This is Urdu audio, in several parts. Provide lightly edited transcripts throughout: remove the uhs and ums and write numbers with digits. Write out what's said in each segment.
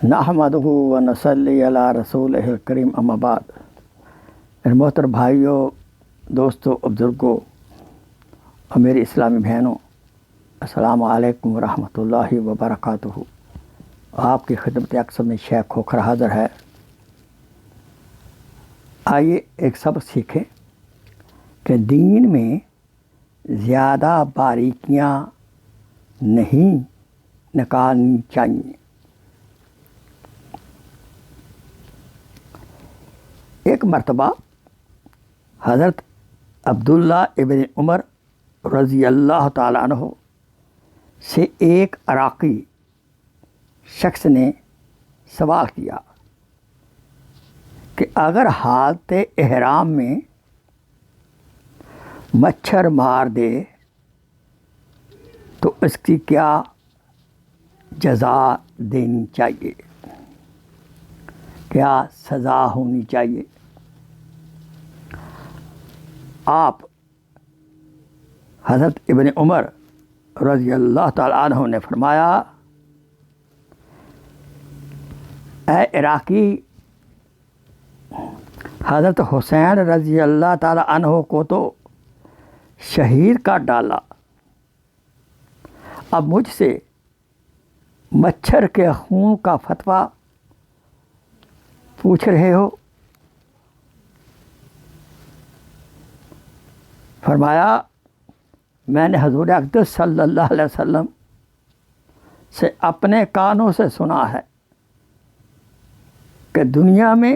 نحمدہ و نصلی علی رسولہ الکریم اما بعد۔ میرے محترم بھائیوں، دوستوں، بزرگوں اور میری اسلامی بہنوں، السلام علیکم ورحمۃ اللہ وبرکاتہ۔ آپ کی خدمت اکثر میں شیخ کھوکھر حاضر ہے۔ آئیے ایک سبق سیکھیں کہ دین میں زیادہ باریکیاں نہیں نکالنی چاہیے۔ ایک مرتبہ حضرت عبداللہ ابن عمر رضی اللہ تعالیٰ عنہ سے ایک عراقی شخص نے سوال کیا کہ اگر حالت احرام میں مچھر مار دے تو اس کی کیا جزا دینی چاہیے، کیا سزا ہونی چاہیے؟ آپ حضرت ابن عمر رضی اللہ تعالیٰ عنہ نے فرمایا، اے عراقی، حضرت حسین رضی اللہ تعالیٰ عنہ کو تو شہید کر ڈالا، اب مجھ سے مچھر کے خون کا فتویٰ پوچھ رہے ہو؟ فرمایا، میں نے حضور اقدس صلی اللہ علیہ وسلم سے اپنے کانوں سے سنا ہے کہ دنیا میں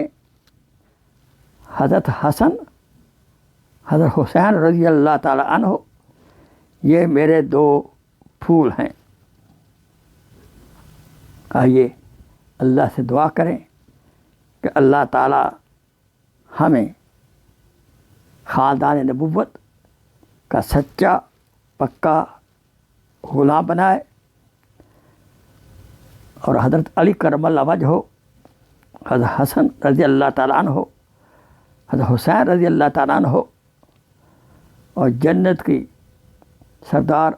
حضرت حسن، حضرت حسین رضی اللہ تعالیٰ عنہ یہ میرے دو پھول ہیں۔ آئیے اللہ سے دعا کریں کہ اللہ تعالیٰ ہمیں خاندان نبوت کا سچا پکا غلام بنائے، اور حضرت علی کرم اللہ وجہہ، حضرت حسن رضی اللہ تعالیٰ عنہ، حضرت حسین رضی اللہ تعالیٰ عنہ اور جنت کی سردار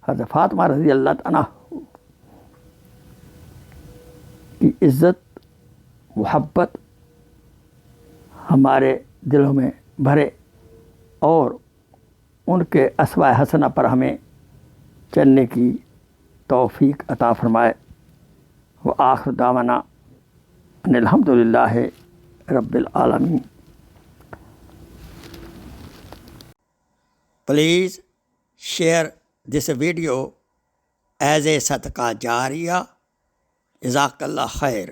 حضرت فاطمہ رضی اللہ تعالیٰ عنہ کی عزت، محبت ہمارے دلوں میں بھرے اور ان کے اسوائے حسنہ پر ہمیں چلنے کی توفیق عطا فرمائے۔ وآخر دعوانا ان الحمدللہ رب العالمین۔ Please share this video as a صدقہ جاریہ۔ جزاک اللہ خیر۔